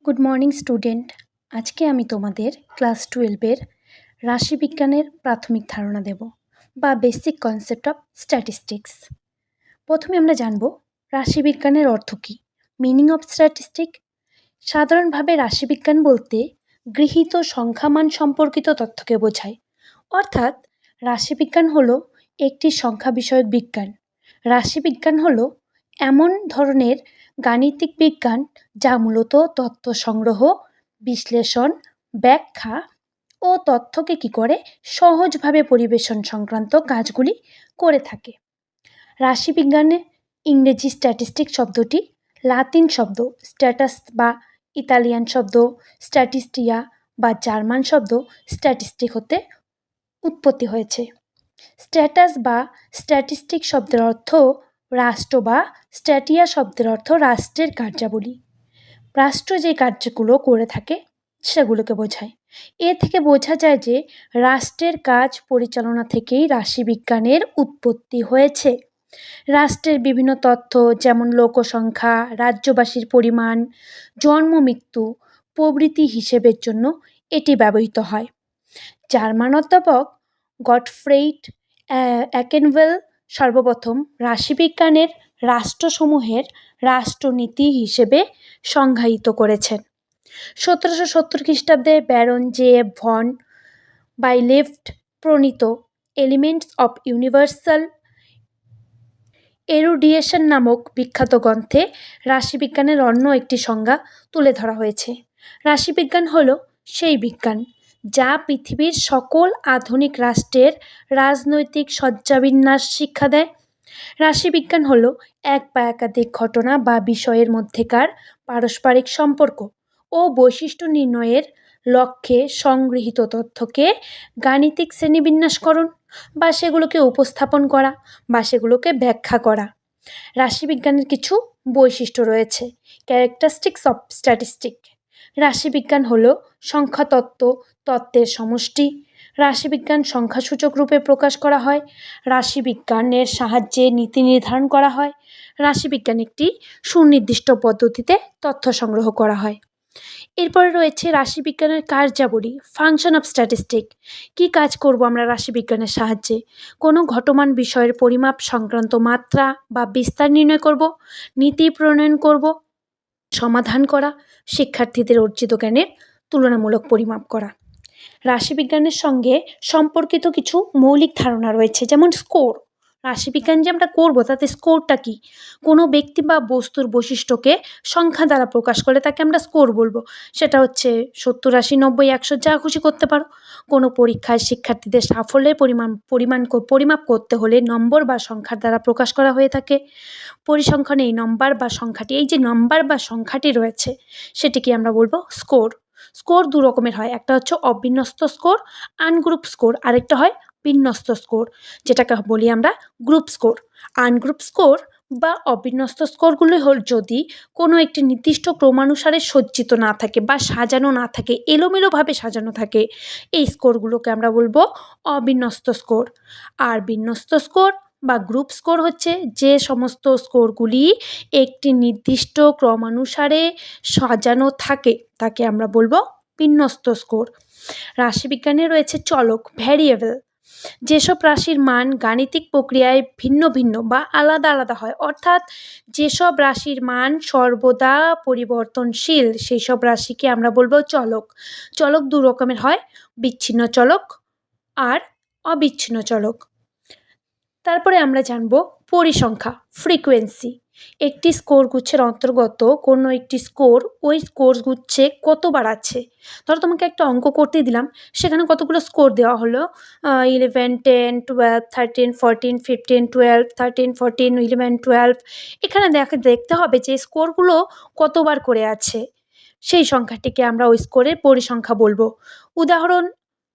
Good morning student. আজকে আমি তোমাদের ক্লাস 12-এর রাশিবিজ্ঞানের প্রাথমিক ধারণা দেব বা বেসিক কনসেপ্ট অফ স্ট্যাটিস্টিক্স। প্রথমে আমরা জানব রাশিবিজ্ঞানের অর্থ কী, মিনিং অফ স্ট্যাটিস্টিক। সাধারণভাবে রাশিবিজ্ঞান বলতে গৃহীত সংখ্যামান সম্পর্কিত তথ্যকে বোঝায়। অর্থাৎ রাশিবিজ্ঞান হলো একটি সংখ্যা বিষয়ক বিজ্ঞান। রাশিবিজ্ঞান হলো এমন ধরনের গাণিতিক বিজ্ঞান যা মূলত তথ্য সংগ্রহ, বিশ্লেষণ, ব্যাখ্যা ও তথ্যকে কী করে সহজভাবে পরিবেশন সংক্রান্ত কাজগুলি করে থাকে। রাশিবিজ্ঞানে ইংরেজি স্ট্যাটিস্টিক শব্দটি লাতিন শব্দ স্ট্যাটাস বা ইতালিয়ান শব্দ স্ট্যাটিস্টিয়া বা জার্মান শব্দ স্ট্যাটিস্টিক হতে উৎপত্তি হয়েছে। স্ট্যাটাস বা স্ট্যাটিস্টিক শব্দের অর্থ রাষ্ট্র বা স্ট্যাটিয়া শব্দের অর্থ রাষ্ট্রের কার্যাবলী। রাষ্ট্র যে কার্যগুলো করে থাকে সেগুলোকে বোঝায়। এ থেকে বোঝা যায় যে রাষ্ট্রের কাজ পরিচালনা থেকেই রাশিবিজ্ঞানের উৎপত্তি হয়েছে। রাষ্ট্রের বিভিন্ন তথ্য যেমন লোকসংখ্যা, রাজ্যবাসীর পরিমাণ, জন্ম মৃত্যু প্রভৃতি হিসেবের জন্য এটি ব্যবহৃত হয়। জার্মান অধ্যাপক গটফ্রেড অ্যাকেনভেল সর্বপ্রথম রাশিবিজ্ঞানের রাষ্ট্রসমূহের রাষ্ট্রনীতি হিসেবে সংজ্ঞায়িত করেছেন। 1770 খ্রিস্টাব্দে ব্যারন জে ভন বাইলেফট প্রণীত এলিমেন্টস অফ ইউনিভার্সাল এরুডিয়েশন নামক বিখ্যাত গ্রন্থে রাশিবিজ্ঞানের অন্য একটি সংজ্ঞা তুলে ধরা হয়েছে। রাশিবিজ্ঞান হলো সেই বিজ্ঞান যা পৃথিবীর সকল আধুনিক রাষ্ট্রের রাজনৈতিক সজ্জাবিন্যাস শিক্ষা দেয়। রাশিবিজ্ঞান হলো এক বা একাধিক ঘটনা বা বিষয়ের মধ্যেকার পারস্পরিক সম্পর্ক ও বৈশিষ্ট্য নির্ণয়ের লক্ষ্যে সংগৃহীত তথ্যকে গাণিতিক শ্রেণীবিন্যাসকরণ বা সেগুলোকে উপস্থাপন করা বা সেগুলোকে ব্যাখ্যা করা। রাশিবিজ্ঞানের কিছু বৈশিষ্ট্য রয়েছে। Characteristics of statistic. রাশিবিজ্ঞান হলো সংখ্যাতত্ত্ব, তত্ত্বের সমষ্টি। রাশিবিজ্ঞান সংখ্যাসূচক রূপে প্রকাশ করা হয়। রাশিবিজ্ঞানের সাহায্যে নীতি নির্ধারণ করা হয়। রাশিবিজ্ঞান একটি সুনির্দিষ্ট পদ্ধতিতে তথ্য সংগ্রহ করা হয়। এরপরে রয়েছে রাশিবিজ্ঞানের কার্যাবলী, ফাংশন অফ স্ট্যাটিস্টিক। কী কাজ করব আমরা রাশিবিজ্ঞানের সাহায্যে? কোনো ঘটমান বিষয়ের পরিমাপ সংক্রান্ত মাত্রা বা বিস্তার নির্ণয় করব, নীতি প্রণয়ন করব, সমাধান করা, শিক্ষার্থীদের অর্জিত জ্ঞানের তুলনামূলক পরিমাপ করা। রাশিবিজ্ঞানের সঙ্গে সম্পর্কিত কিছু মৌলিক ধারণা রয়েছে, যেমন স্কোর। রাশিবিজ্ঞান যে আমরা করবো তাতে স্কোরটা কি? কোনো ব্যক্তি বা বস্তুর বৈশিষ্ট্যকে সংখ্যা দ্বারা প্রকাশ করে তাকে আমরা স্কোর বলবো। সেটা হচ্ছে 70, 80, 90, 100 যা খুশি করতে পারো। কোনো পরীক্ষায় শিক্ষার্থীদের সাফল্যের পরিমাপ করতে হলে নম্বর বা সংখ্যার দ্বারা প্রকাশ করা হয়ে থাকে। পরিসংখ্যানে এই নম্বর বা সংখ্যাটি, এই যে নম্বর বা সংখ্যাটি রয়েছে সেটিকে আমরা বলবো স্কোর। স্কোর দু রকমের হয়, একটা হচ্ছে অবিন্যস্ত স্কোর, আনগ্রুপ স্কোর, আরেকটা হয় বিন্যস্ত স্কোর, যেটাকে বলি আমরা গ্রুপ স্কোর। আনগ্রুপ স্কোর বা অবিন্যস্ত স্কোরগুলো হল যদি কোনো একটি নির্দিষ্ট ক্রমানুসারে সজ্জিত না থাকে বা সাজানো না থাকে, এলোমেলোভাবে সাজানো থাকে, এই স্কোরগুলোকে আমরা বলবো অবিন্যস্ত স্কোর। আর বিন্যস্ত স্কোর বা গ্রুপ স্কোর হচ্ছে যে সমস্ত স্কোরগুলি একটি নির্দিষ্ট ক্রমানুসারে সাজানো থাকে তাকে আমরা বলবো বিন্যস্ত স্কোর। রাশিবিজ্ঞানে রয়েছে চলক, ভ্যারিয়েবল। যেসব রাশির মান গাণিতিক প্রক্রিয়ায় ভিন্ন ভিন্ন বা আলাদা আলাদা হয়, অর্থাৎ যেসব রাশির মান সর্বদা পরিবর্তনশীল সেই সব রাশিকে আমরা বলবো চলক। চলক দু রকমের হয়, বিচ্ছিন্ন চলক আর অবিচ্ছিন্ন চলক। তারপরে আমরা জানব পরিসংখ্যা, ফ্রিকোয়েন্সি। একটি স্কোর গুচ্ছের অন্তর্গত কোনো একটি স্কোর ওই স্কোর গুচ্ছে কতবার আছে। ধরো তোমাকে একটা অঙ্ক করতে দিলাম, সেখানে কতগুলো স্কোর দেওয়া হলো, 11, 10, 12, 13, 14, 15, 12, 13, 14, 11, 12। এখানে দেখতে হবে যে স্কোরগুলো কতবার করে আছে, সেই সংখ্যাটিকে আমরা ওই স্কোরের পরিসংখ্যা বলবো। উদাহরণ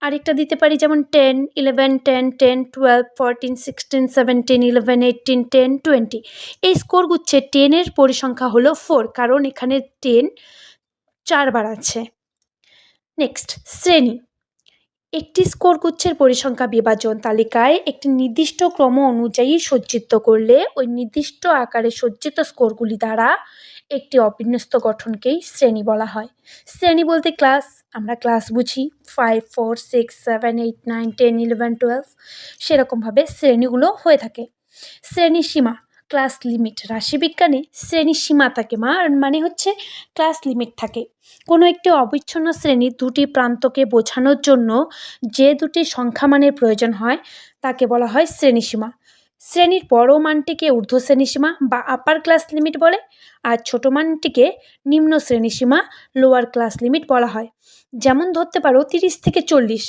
আরেকটা দিতে পারি, যেমন 10, 11, 10, 10, 12, 14, 16, 17, 11, 18, 10, 20। এই স্কোর গুচ্ছে 10-এর পরিসংখ্যা হলো 4, কারণ এখানে 10 4বার আছে। নেক্সট, শ্রেণী। একটি স্কোর গুচ্ছের পরিসংখ্যা বিভাজন তালিকায় একটি নির্দিষ্ট ক্রম অনুযায়ী সজ্জিত করলে ওই নির্দিষ্ট আকারে সজ্জিত স্কোরগুলি দ্বারা একটি অবিন্যস্ত গঠনকেই শ্রেণী বলা হয়। শ্রেণী বলতে আমরা ক্লাস বুঝি 5, 4, 6, 7, 8, 9, 10, 11, 12 সেরকমভাবে শ্রেণীগুলো হয়ে থাকে। শ্রেণী সীমা ক্লাস লিমিট রাশিবিজ্ঞানে শ্রেণী সীমা থাকে মানে হচ্ছে ক্লাস লিমিট থাকে। কোনো একটি অবিচ্ছিন্ন শ্রেণীর দুটি প্রান্তকে বোঝানোর জন্য যে দুটি সংখ্যামানের প্রয়োজন হয় তাকে বলা হয় শ্রেণীসীমা। শ্রেণীর বড় মানটিকে ঊর্ধ্ব শ্রেণীসীমা বা আপার ক্লাস লিমিট বলে, আর ছোট মানটিকে নিম্ন শ্রেণীসীমা লোয়ার ক্লাস লিমিট বলা হয়। যেমন ধরতে পারো 30 থেকে 40,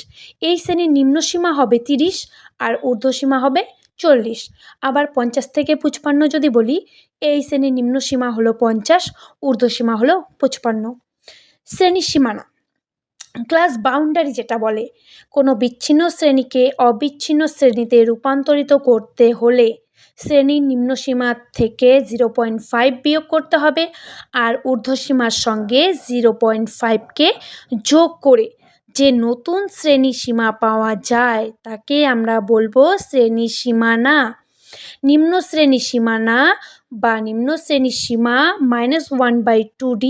এই শ্রেণীর নিম্ন সীমা হবে 30 আর ঊর্ধ্বসীমা হবে 40। আবার 50 থেকে 55 যদি বলি, এই শ্রেণীর নিম্ন সীমা হলো 50, ঊর্ধ্বসীমা হলো 55। শ্রেণী সীমানা ক্লাস বাউন্ডারি যেটা বলে, কোনো বিচ্ছিন্ন শ্রেণীকে অবিচ্ছিন্ন শ্রেণীতে রূপান্তরিত করতে হলে শ্রেণীর নিম্ন সীমা থেকে 0.5 বিয়োগ করতে হবে আর ঊর্ধ্বসীমার সঙ্গে 0.5কে যোগ করে যে নতুন শ্রেণী সীমা পাওয়া যায় তাকে আমরা বলবো শ্রেণী সীমানা। নিম্ন শ্রেণী সীমানা বা নিম্ন শ্রেণী সীমা -1/2d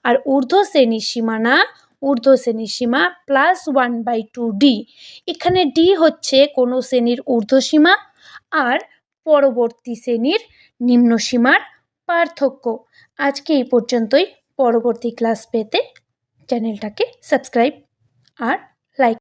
আর ঊর্ধ্ব শ্রেণী সীমানা ঊর্ধ্ব শ্রেণী সীমা +1/2d। এখানে d হচ্ছে কোনো শ্রেণীর ঊর্ধ্বসীমা আর পরবর্তী শ্রেণীর নিম্ন সীমার পার্থক্য। আজকে এই পর্যন্তই। পরবর্তী ক্লাস পেতে চ্যানেলটাকে সাবস্ক্রাইব আর